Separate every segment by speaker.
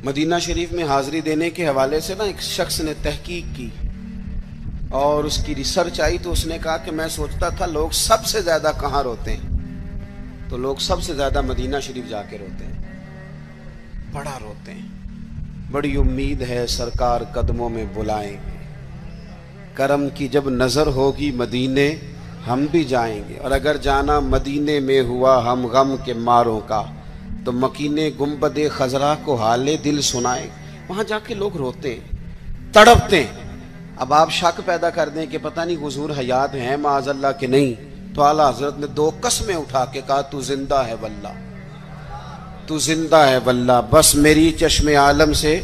Speaker 1: مدینہ شریف میں حاضری دینے کے حوالے سے ایک شخص نے تحقیق کی اور اس کی ریسرچ آئی تو اس نے کہا کہ میں سوچتا تھا لوگ سب سے زیادہ کہاں روتے ہیں، تو لوگ سب سے زیادہ مدینہ شریف جا کے روتے ہیں، بڑا روتے ہیں۔ بڑی امید ہے سرکار قدموں میں بلائیں گے، کرم کی جب نظر ہوگی مدینے ہم بھی جائیں گے، اور اگر جانا مدینے میں ہوا ہم غم کے ماروں کا تو مکینے گنبد خضرا کو حال دل سنائے۔ وہاں جا کے لوگ روتے ہیں، تڑپتے ہیں۔ اب آپ شک پیدا کر دیں کہ پتہ نہیں حضور حیات ہیں معاذ اللہ کہ نہیں، تو اعلیٰ حضرت نے 2 قسمیں اٹھا کے کہا تو زندہ ہے واللہ، تو زندہ ہے واللہ، بس میری چشم عالم سے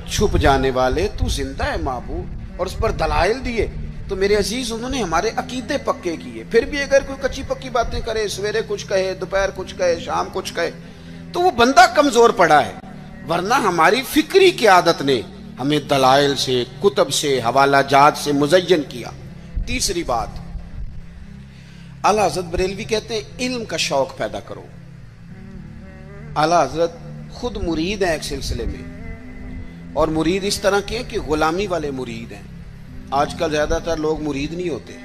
Speaker 1: چھپ جانے والے تو زندہ ہے معبود، اور اس پر دلائل دیے۔ تو میرے عزیز انہوں نے ہمارے عقیدے پکے کیے۔ پھر بھی اگر کوئی کچی پکی باتیں کرے، سویرے کچھ کہے، دوپہر کچھ کہے، شام کچھ کہے، تو وہ بندہ کمزور پڑا ہے، ورنہ ہماری فکری قیادت نے ہمیں دلائل سے، کتب سے، حوالہ جات سے مزین کیا۔ تیسری بات، اعلیٰ حضرت بریلوی کہتے ہیں علم کا شوق پیدا کرو۔ اعلیٰ حضرت خود مرید ہیں ایک سلسلے میں، اور مرید اس طرح کے کہ غلامی والے مرید ہیں۔ آج کل زیادہ تر لوگ مرید نہیں ہوتے،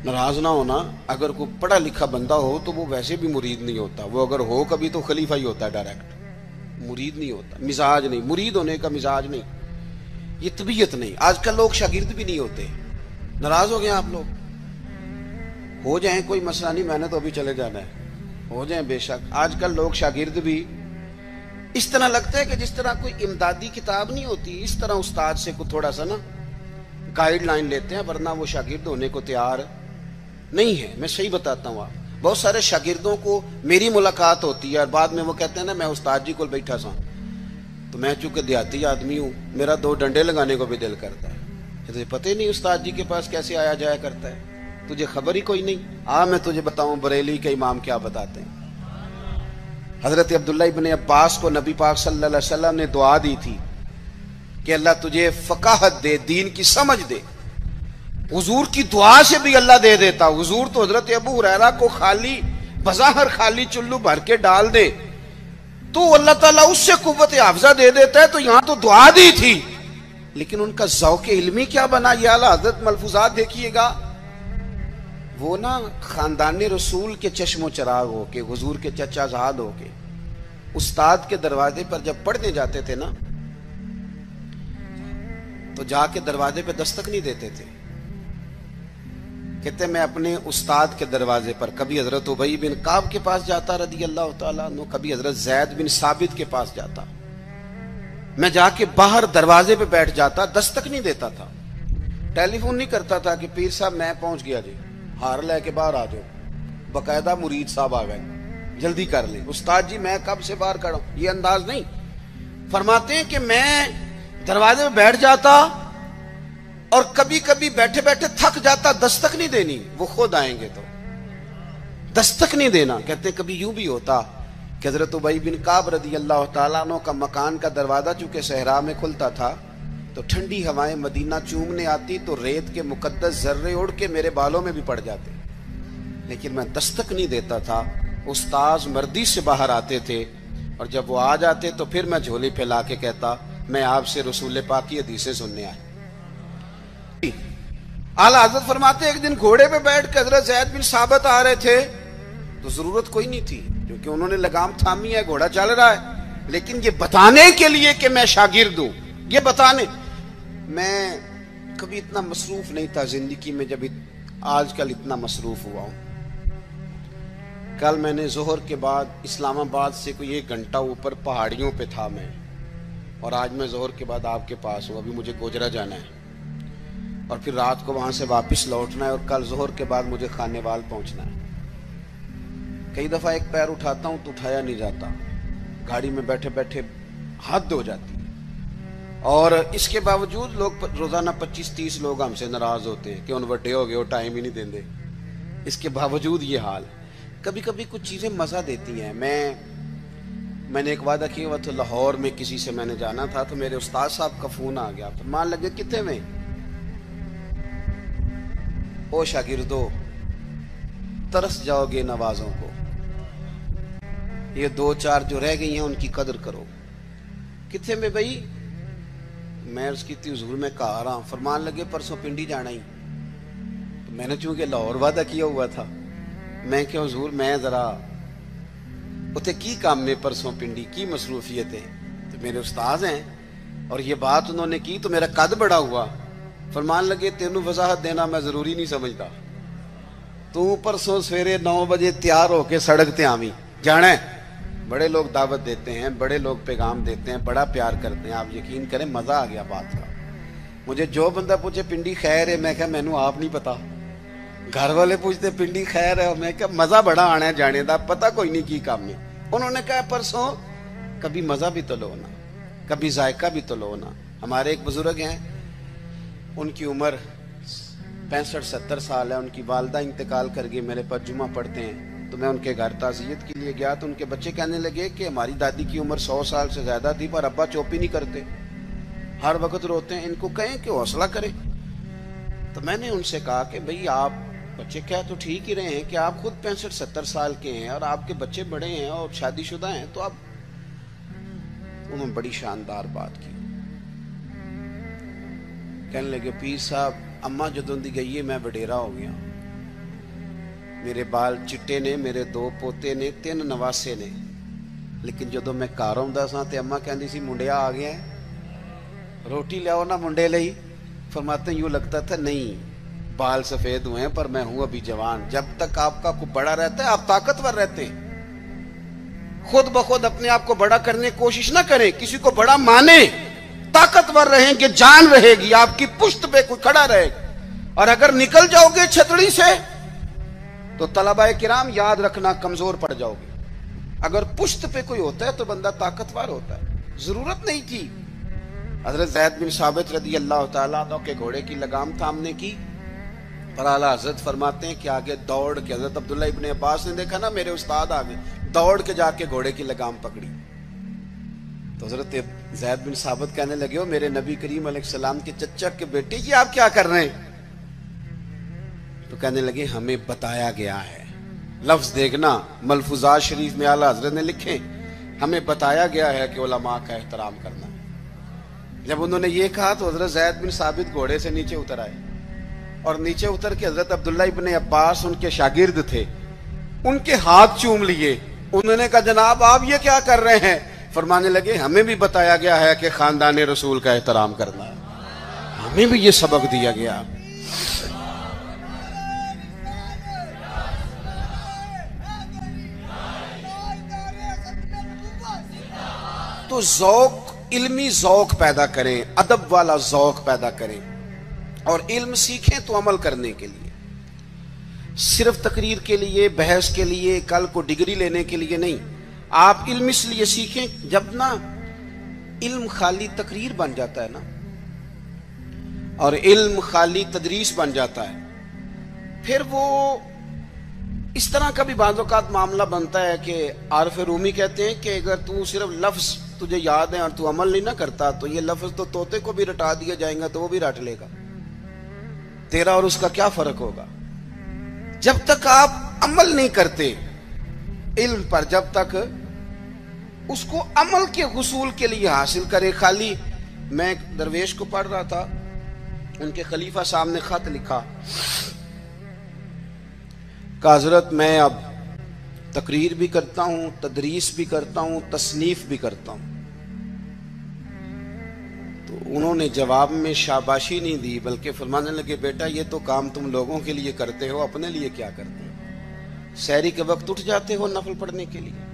Speaker 1: ناراض نہ ہونا، اگر کوئی پڑھا لکھا بندہ ہو تو وہ ویسے بھی مرید نہیں ہوتا، وہ اگر ہو کبھی تو خلیفہ ہی ہوتا ہے ڈائریکٹ، مرید نہیں ہوتا، مزاج نہیں، مرید ہونے کا مزاج نہیں، یہ طبیعت نہیں۔ آج کل لوگ شاگرد بھی نہیں ہوتے، ناراض ہو گئے آپ لوگ، ہو جائیں کوئی مسئلہ نہیں، میں نے تو ابھی چلے جانا ہے، ہو جائیں بے شک۔ آج کل لوگ شاگرد بھی اس طرح لگتا ہے کہ جس طرح کوئی امدادی کتاب نہیں ہوتی، اس طرح استاد سے کوئی تھوڑا سا گائیڈ لائن لیتے ہیں، ورنہ وہ شاگرد ہونے کو تیار نہیں ہے۔ میں صحیح بتاتا ہوں، آپ بہت سارے شاگردوں کو میری ملاقات ہوتی ہے اور بعد میں وہ کہتے ہیں نا میں استاد جی کو بیٹھا سا، تو میں چونکہ دیہاتی آدمی ہوں، میرا 2 ڈنڈے لگانے کو بھی دل کرتا ہے، تجھے پتہ ہی نہیں استاد جی کے پاس کیسے آیا جایا کرتا ہے، تجھے خبر ہی کوئی نہیں۔ میں تجھے بتاؤں بریلی کے امام کیا بتاتے ہیں۔ حضرت عبداللہ ابن عباس کو نبی پاک صلی اللہ علیہ وسلم نے دعا دی تھی کہ اللہ تجھے فقاہت دے، دین کی سمجھ دے۔ حضور کی دعا سے بھی اللہ دے دیتا۔ حضور تو حضرت ابو ہریرہ کو خالی بظاہر خالی چلو بھر کے ڈال دے تو اللہ تعالیٰ اس سے قوت حافظہ دے دیتا ہے، تو یہاں تو دعا دی تھی، لیکن ان کا ذوق علمی کیا بنا، یہ اعلیٰ حضرت ملفوظات دیکھیے گا۔ وہ خاندان رسول کے چشم و چراغ ہو کے، حضور کے چچا زاد ہو کے، استاد کے دروازے پر جب پڑھنے جاتے تھے تو جا کے دروازے پہ دستک نہیں دیتے تھے، کہتے میں اپنے استاد کے دروازے پر کبھی حضرت ابی بن کعب کے پاس جاتا رضی اللہ تعالیٰ عنہ، کبھی حضرت زید بن ثابت کے پاس جاتا، میں جا کے باہر دروازے پہ بیٹھ جاتا، دستک نہیں دیتا تھا، ٹیلی فون نہیں کرتا تھا کہ پیر صاحب میں پہنچ گیا جی، ہار لے کے باہر آ جاؤ، باقاعدہ مرید صاحب آ گئے، جلدی کر لیں، استاد جی میں کب سے باہر کھڑا ہوں، یہ انداز نہیں۔ فرماتے ہیں کہ میں دروازے پہ بیٹھ جاتا اور کبھی کبھی بیٹھے بیٹھے تھک جاتا، دستک نہیں دینی، وہ خود آئیں گے تو دستک نہیں دینا۔ کہتے ہیں کبھی یوں بھی ہوتا کہ حضرت ابی بن کعب رضی اللہ تعالیٰ عنہ کا مکان کا دروازہ چونکہ صحرا میں کھلتا تھا تو ٹھنڈی ہوائیں مدینہ چومنے آتی تو ریت کے مقدس ذرے اڑ کے میرے بالوں میں بھی پڑ جاتے، لیکن میں دستک نہیں دیتا تھا۔ استاذ مردی سے باہر آتے تھے اور جب وہ آ جاتے تو پھر میں جھولی پھیلا کے کہتا میں آپ سے رسول پاک کی حدیثیں سننے آیا۔ اعلیٰ حضرت فرماتے ایک دن گھوڑے پہ بیٹھ کے حضرت زید بن ثابت آ رہے تھے تو ضرورت کوئی نہیں تھی کیونکہ انہوں نے لگام تھامی ہے، گھوڑا چل رہا ہے، لیکن یہ بتانے کے لیے کہ میں شاگرد ہوں، یہ بتانے۔ میں کبھی اتنا مصروف نہیں تھا زندگی میں جب آج کل اتنا مصروف ہوا ہوں۔ کل میں نے ظہر کے بعد اسلام آباد سے کوئی 1 گھنٹہ اوپر پہاڑیوں پہ تھا میں، اور آج میں ظہر کے بعد آپ کے پاس ہوں، ابھی مجھے گوجرا جانا ہے اور پھر رات کو وہاں سے واپس لوٹنا ہے، اور کل ظہر کے بعد مجھے خانے وال پہنچنا ہے۔ کئی دفعہ ایک پیر اٹھاتا ہوں تو اٹھایا نہیں جاتا، گاڑی میں بیٹھے بیٹھے حد ہو جاتی ہے، اور اس کے باوجود لوگ روزانہ 25-30 لوگ ہم سے ناراض ہوتے ہیں کہ ان وڈے ہو گئے وہ ٹائم ہی نہیں دیندے۔ اس کے باوجود یہ حال، کبھی کبھی کچھ چیزیں مزہ دیتی ہیں۔ میں نے ایک وعدہ کیا ہوا تھا، لاہور میں کسی سے میں نے جانا تھا تو میرے استاد صاحب کا فون آ گیا، فرمان لگے کتنے میں، او شاگردو ترس جاؤ گے نوازوں کو، یہ 2-4 جو رہ گئی ہیں ان کی قدر کرو. کتنے میں بھائی؟ میں اس کی تھی حضور میں کہا رہا ہوں. فرمان لگے پرسوں پنڈی جانا ہی. تو میں نے چونکہ لاہور وعدہ کیا ہوا تھا, میں کہ حضور میں ذرا اتنے کی کام میں پرسوں پنڈی کی مصروفیت ہے, تو میرے استاذ ہیں اور یہ بات انہوں نے کی تو میرا قد بڑا ہوا. فرمان لگے تینوں وضاحت دینا میں ضروری نہیں سمجھتا, تو پرسوں سویرے 9 بجے تیار ہو کے سڑک تے آویں جانا ہے. بڑے لوگ دعوت دیتے ہیں, بڑے لوگ پیغام دیتے ہیں, بڑا پیار کرتے ہیں. آپ یقین کریں مزہ آ گیا بات کا. مجھے جو بندہ پوچھے پنڈی خیر ہے, میں کہا مینوں آپ نہیں پتا. گھر والے پوچھتے پنڈی خیر ہے, میں کہا مزہ بڑا آنا ہے جانے دا, پتہ کوئی نہیں کی کام میں. انہوں نے کہا پرسوں کبھی مزہ بھی تو لو نا, کبھی ذائقہ بھی تو لو نا. ہمارے ایک بزرگ ہیں, ان کی عمر 65-70 سال ہے. ان کی والدہ انتقال کر گئی, میرے پاس جمعہ پڑھتے ہیں. تو میں ان کے گھر تعزیت کے لیے گیا تو ان کے بچے کہنے لگے کہ ہماری دادی کی عمر 100 سال سے زیادہ تھی پر ابا چوپی نہیں کرتے, ہر وقت روتے ہیں. ان کو کہیں کہ حوصلہ کریں. تو میں نے ان سے کہا کہ بھئی آپ بچے کہہ تو ٹھیک ہی رہے ہیں کہ آپ خود 65-70 سال کے ہیں اور آپ کے بچے بڑے ہیں اور شادی شدہ ہیں, تو آپ. انہوں نے بڑی شاندار بات کی. کہنے لگے پیر صاحب اماں جدوں دی گئی ہے میں وڈیرا ہو گیا, میرے بال چٹے نے, میرے 2 پوتے نے, 3 نواسے نے, لیکن جدوں میں گھر آਉਂدا سا تے اماں کہندی سی منڈیا آ گیا ہے, روٹی لیاؤ نا منڈے لئی. فرماتے ہیں یوں لگتا تھا نہیں بال سفید ہوئے ہیں پر میں ہوں ابھی جوان. جب تک آپ کا کو بڑا رہتا ہے آپ طاقتور رہتے ہیں. خود بخود اپنے آپ کو بڑا کرنے کی کوشش نہ کریں, کسی کو بڑا مانیں, طاقتور رہیں گے, جان رہے گی, آپ کی پشت پہ کوئی کھڑا رہے گا. اور اگر نکل جاؤ گے چھتڑی سے تو طلباء کرام یاد رکھنا کمزور پڑ جاؤ گے. اگر پشت پہ کوئی ہوتا ہے تو بندہ طاقتور ہوتا ہے. ضرورت نہیں تھی حضرت زید بن ثابت رضی اللہ تعالیٰ عنہ کے گھوڑے کی لگام تھامنے کی, پر اعلیٰ حضرت فرماتے ہیں کہ آگے دوڑ کے, حضرت عبداللہ ابن عباس نے دیکھا نا میرے استاد آگے, دوڑ کے جا کے گھوڑے کی لگام پکڑی. تو حضرت زید بن ثابت کہنے لگے ہو میرے نبی کریم علیہ السلام کے چچا کے بیٹے یہ آپ کیا کر رہے ہیں؟ تو کہنے لگے ہمیں بتایا گیا ہے. لفظ دیکھنا ملفوظات شریف میں اعلیٰ حضرت نے لکھے, ہمیں بتایا گیا ہے کہ علماء کا احترام کرنا. جب انہوں نے یہ کہا تو حضرت زید بن ثابت گھوڑے سے نیچے اتر آئے, اور نیچے اتر کے حضرت عبداللہ ابن عباس ان کے شاگرد تھے, ان کے ہاتھ چوم لیے. انہوں نے کہا جناب آپ یہ کیا کر رہے ہیں؟ فرمانے لگے ہمیں بھی بتایا گیا ہے کہ خاندان رسول کا احترام کرنا ہے, ہمیں بھی یہ سبق دیا گیا. تو ذوق, علمی ذوق پیدا کریں, ادب والا ذوق پیدا کریں, اور علم سیکھیں تو عمل کرنے کے لیے, صرف تقریر کے لیے, بحث کے لیے, کل کو ڈگری لینے کے لیے نہیں. آپ علم اس لیے سیکھیں, جب نا علم خالی تقریر بن جاتا ہے نا, اور علم خالی تدریس بن جاتا ہے, پھر وہ اس طرح کا بھی بعض اوقات معاملہ بنتا ہے کہ عارف رومی کہتے ہیں کہ اگر تو صرف لفظ تجھے یاد ہے اور تو عمل نہیں نہ کرتا تو یہ لفظ تو طوطے کو بھی رٹا دیا جائیں گا تو وہ بھی رٹ لے گا, تیرا اور اس کا کیا فرق ہوگا. جب تک آپ عمل نہیں کرتے علم پر, جب تک اس کو عمل کے حصول کے لیے حاصل کرے. خالی میں درویش کو پڑھ رہا تھا, ان کے خلیفہ صاحب نے خط لکھا کہ حضرت میں اب تقریر بھی کرتا ہوں, تدریس بھی کرتا ہوں, تصنیف بھی کرتا ہوں. تو انہوں نے جواب میں شاباشی نہیں دی بلکہ فرمانے لگے بیٹا یہ تو کام تم لوگوں کے لیے کرتے ہو, اپنے لیے کیا کرتے ہو؟ سحری کے وقت اٹھ جاتے ہو نفل پڑھنے کے لیے,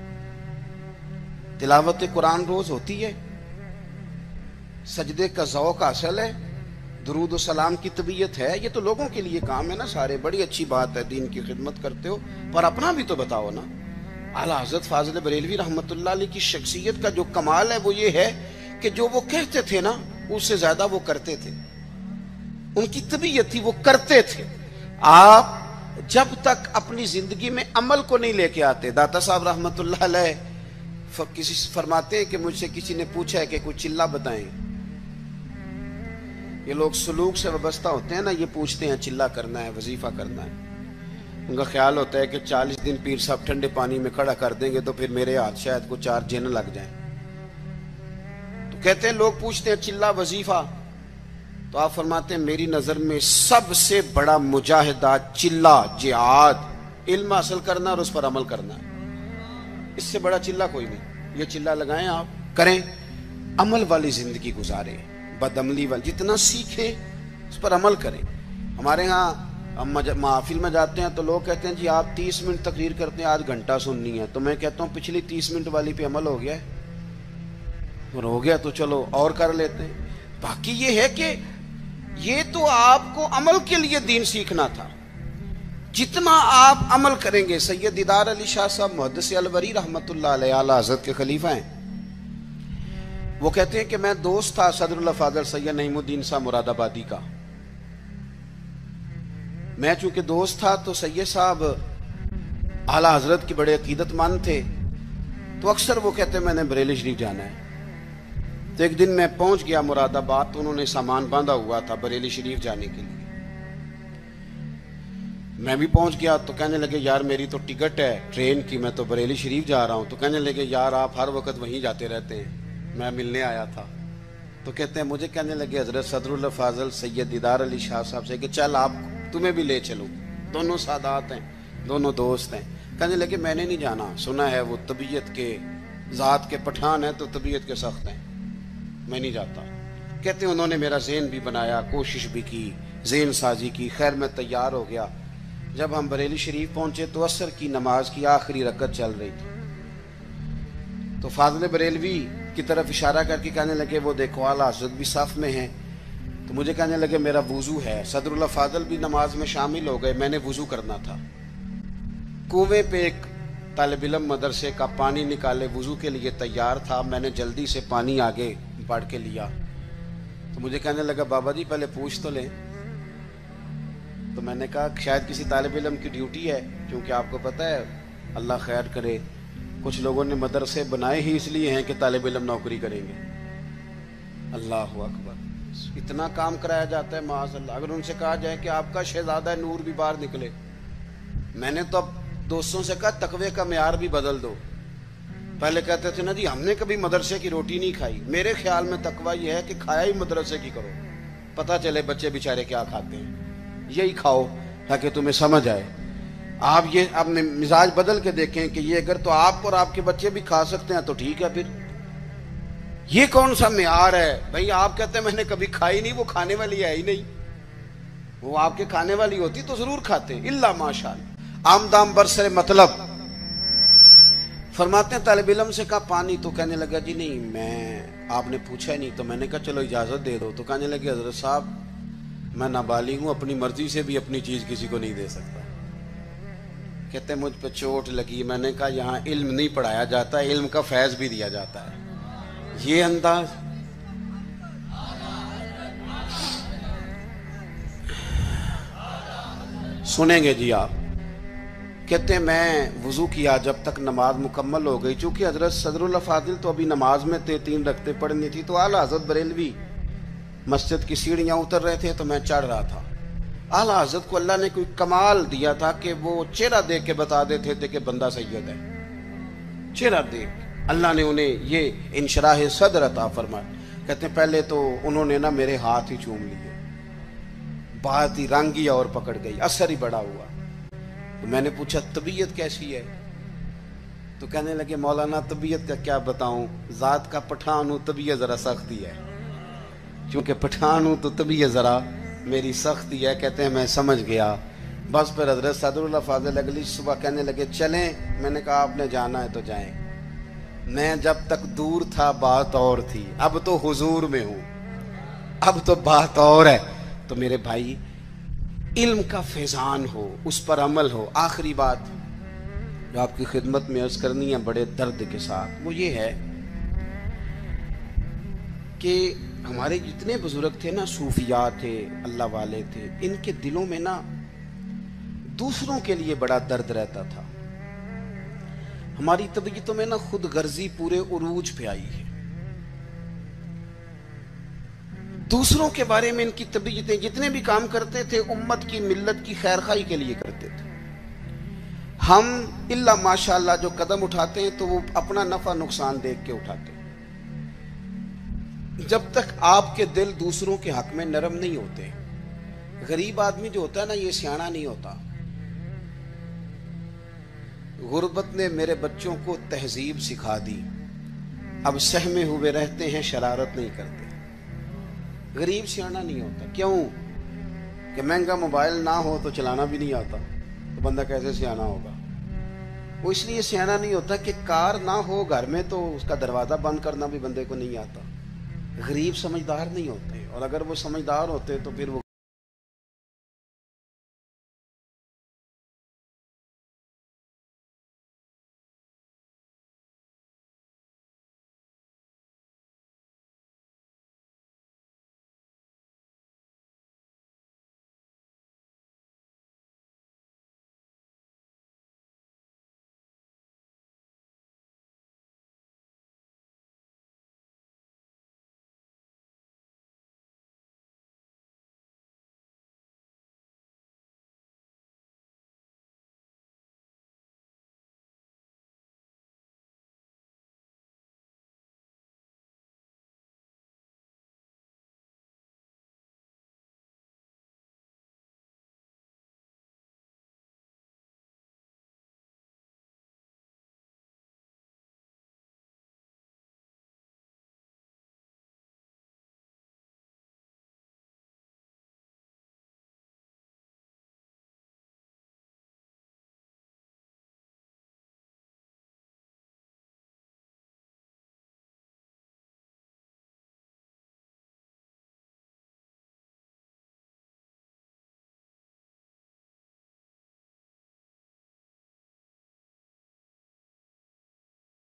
Speaker 1: تلاوت قرآن روز ہوتی ہے, سجدے کا ذوق حاصل ہے, درود و سلام کی طبیعت ہے, یہ تو لوگوں کے لیے کام ہے نا سارے. بڑی اچھی بات ہے, دین کی خدمت کرتے ہو, پر اپنا بھی تو بتاؤ نا. اعلیٰ حضرت فاضل بریلوی رحمۃ اللہ علیہ کی شخصیت کا جو کمال ہے وہ یہ ہے کہ جو وہ کہتے تھے نا اس سے زیادہ وہ کرتے تھے. ان کی طبیعت تھی, وہ کرتے تھے. آپ جب تک اپنی زندگی میں عمل کو نہیں لے کے آتے, داتا صاحب رحمۃ اللہ علیہ کسی فرماتے ہیں کہ مجھ سے کسی نے پوچھا ہے کہ کوئی چلہ بتائیں. یہ لوگ سلوک سے وابستہ ہوتے ہیں نا, یہ پوچھتے ہیں چلہ کرنا ہے, وظیفہ کرنا ہے. ان کا خیال ہوتا ہے کہ 40 دن پیر صاحب ٹھنڈے پانی میں کھڑا کر دیں گے تو پھر میرے ہاتھ شاید کو 4 جن لگ جائیں. تو کہتے ہیں لوگ پوچھتے ہیں چلا وظیفہ, تو آپ فرماتے ہیں میری نظر میں سب سے بڑا مجاہدہ چلا جہاد علم حاصل کرنا اور اس پر عمل کرنا ہے. اس سے بڑا چلا کوئی نہیں. یہ چلا لگائیں, آپ کریں, عمل والی زندگی گزاریں, بدعملی والی, جتنا سیکھیں اس پر عمل کریں. ہمارے ہاں ہم محافل میں جاتے ہیں تو لوگ کہتے ہیں جی آپ 30 منٹ تقریر کرتے ہیں, آج گھنٹہ سننی ہے. تو میں کہتا ہوں پچھلی 30 منٹ والی پہ عمل ہو گیا ہے, اور ہو گیا تو چلو اور کر لیتے ہیں. باقی یہ ہے کہ یہ تو آپ کو عمل کے لیے دین سیکھنا تھا. جتنا آپ عمل کریں گے. سید دیدار علی شاہ صاحب محدث الوری رحمت اللہ علیہ اعلی حضرت کے خلیفہ ہیں. وہ کہتے ہیں کہ میں دوست تھا صدر اللہ فاضل سید نعیم الدین صاحب مراد آبادی کا. میں چونکہ دوست تھا تو سید صاحب اعلی حضرت کے بڑے عقیدت مند تھے, تو اکثر وہ کہتے ہیں میں نے بریلی شریف جانا ہے. تو ایک دن میں پہنچ گیا مراد آباد, تو انہوں نے سامان باندھا ہوا تھا بریلی شریف جانے کے لیے. میں بھی پہنچ گیا تو کہنے لگے یار میری تو ٹکٹ ہے ٹرین کی, میں تو بریلی شریف جا رہا ہوں. تو کہنے لگے یار آپ ہر وقت وہیں جاتے رہتے ہیں, میں ملنے آیا تھا. تو کہتے ہیں مجھے کہنے لگے حضرت صدر اللہ فاضل سید دیدار علی شاہ صاحب سے کہ چل آپ تمہیں بھی لے چلوں, دونوں سادات ہیں, دونوں دوست ہیں. کہنے لگے میں نے نہیں جانا, سنا ہے وہ طبیعت کے ذات کے پٹھان ہیں تو طبیعت کے سخت ہیں, میں نہیں جاتا. کہتے ہیں انہوں نے میرا ذہن بھی بنایا, کوشش بھی کی, ذہن سازی کی, خیر میں تیار ہو گیا. جب ہم بریلی شریف پہنچے تو عصر کی نماز کی آخری رکعت چل رہی تھی. تو فاضل بریلوی کی طرف اشارہ کر کے کہنے لگے وہ دیکھو اعلیٰ حضرت بھی صف میں ہیں. تو مجھے کہنے لگے میرا وضو ہے. صدر اللہ فاضل بھی نماز میں شامل ہو گئے, میں نے وضو کرنا تھا. کنویں پہ ایک طالب علم مدرسے کا پانی نکالے وضو کے لیے تیار تھا, میں نے جلدی سے پانی آگے بڑھ کے لیا. تو مجھے کہنے لگا بابا جی پہلے پوچھ تو لیں. تو میں نے کہا شاید کسی طالب علم کی ڈیوٹی ہے, کیونکہ آپ کو پتہ ہے اللہ خیر کرے کچھ لوگوں نے مدرسے بنائے ہی اس لیے ہیں کہ طالب علم نوکری کریں گے. اللہ اکبر, اتنا کام کرایا جاتا ہے معاذ اللہ. اگر ان سے کہا جائے کہ آپ کا شہزادہ نور بھی باہر نکلے. میں نے تو اب دوستوں سے کہا تقوی کا معیار بھی بدل دو. پہلے کہتے تھے نا جی ہم نے کبھی مدرسے کی روٹی نہیں کھائی. میرے خیال میں تقوی یہ ہے کہ کھایا ہی مدرسے کی کرو, پتہ چلے بچے بیچارے کیا کھاتے ہیں, یہی کھاؤ تاکہ تمہیں سمجھ آئے. آپ یہ اپنے مزاج بدل کے دیکھیں کہ یہ اگر تو آپ اور آپ کے بچے بھی کھا سکتے ہیں تو ٹھیک ہے. پھر یہ کون سا معیار ہے بھائی؟ آپ کہتے ہیں میں نے کبھی کھائی نہیں, وہ کھانے والی ہے ہی نہیں. وہ آپ کے کھانے والی ہوتی تو ضرور کھاتے, الا ماشاءاللہ. آمدام برسر مطلب فرماتے ہیں طالب علم سے کہا پانی, تو کہنے لگا جی نہیں میں, آپ نے پوچھا ہی نہیں. تو میں نے کہا چلو اجازت دے دو. تو کہنے لگے حضرت صاحب میں نابالغ ہوں, اپنی مرضی سے بھی اپنی چیز کسی کو نہیں دے سکتا. کہتے ہیں مجھ پہ چوٹ لگی. میں نے کہا یہاں علم نہیں پڑھایا جاتا, علم کا فیض بھی دیا جاتا ہے. یہ انداز سنیں گے جی آپ. کہتے ہیں میں وضو کیا جب تک نماز مکمل ہو گئی. چونکہ حضرت صدر اللہ فاضل تو ابھی نماز میں تھے, 3 رکعتیں پڑھنی تھی. تو اعلیٰ حضرت بریلوی مسجد کی سیڑھیاں اتر رہے تھے تو میں چڑھ رہا تھا. اعلیٰ حضرت کو اللہ نے کوئی کمال دیا تھا کہ وہ چہرہ دیکھ کے بتا دیتے تھے کہ بندہ سید ہے. چہرہ دیکھ اللہ نے انہیں یہ انشراح صدر عطا فرمایا. کہتے ہیں پہلے تو انہوں نے نا میرے ہاتھ ہی چوم لیے, بات ہی رنگ ہی اور پکڑ گئی, اثر ہی بڑا ہوا. تو میں نے پوچھا طبیعت کیسی ہے؟ تو کہنے لگے مولانا طبیعت کا کیا بتاؤں, ذات کا پٹھان ہوں, طبیعت ذرا سختی ہے. چونکہ پٹھان ہوں تو طبیعت ذرا میری سختی ہے. کہتے ہیں میں سمجھ گیا. بس پھر حضرت صدر اللہ فاضل اگلی صبح کہنے لگے چلیں. میں نے کہا آپ نے جانا ہے تو جائیں. میں جب تک دور تھا بات اور تھی, اب تو حضور میں ہوں, اب تو بات اور ہے. تو میرے بھائی علم کا فیضان ہو, اس پر عمل ہو. آخری بات جو آپ کی خدمت میں عرض کرنی ہے بڑے درد کے ساتھ, وہ یہ ہے کہ ہمارے جتنے بزرگ تھے نا, صوفیاء تھے, اللہ والے تھے, ان کے دلوں میں نا دوسروں کے لیے بڑا درد رہتا تھا. ہماری طبیعتوں میں نا خود غرضی پورے عروج پہ آئی ہے. دوسروں کے بارے میں ان کی طبیعتیں, جتنے بھی کام کرتے تھے امت کی ملت کی خیر خواہی کے لیے کرتے تھے. ہم الا ماشاءاللہ جو قدم اٹھاتے ہیں تو وہ اپنا نفع نقصان دیکھ کے اٹھاتے ہیں۔ جب تک آپ کے دل دوسروں کے حق میں نرم نہیں ہوتے، غریب آدمی جو ہوتا ہے نا یہ سیانا نہیں ہوتا۔ غربت نے میرے بچوں کو تہذیب سکھا دی، اب سہمے ہوئے رہتے ہیں، شرارت نہیں کرتے۔ غریب سیانا نہیں ہوتا، کیوں کہ مہنگا موبائل نہ ہو تو چلانا بھی نہیں آتا، تو بندہ کیسے سیانا ہوگا؟ وہ اس لیے سیانا نہیں ہوتا کہ کار نہ ہو گھر میں تو اس کا دروازہ بند کرنا بھی بندے کو نہیں آتا۔ غریب سمجھدار نہیں ہوتے، اور اگر وہ سمجھدار ہوتے تو پھر وہ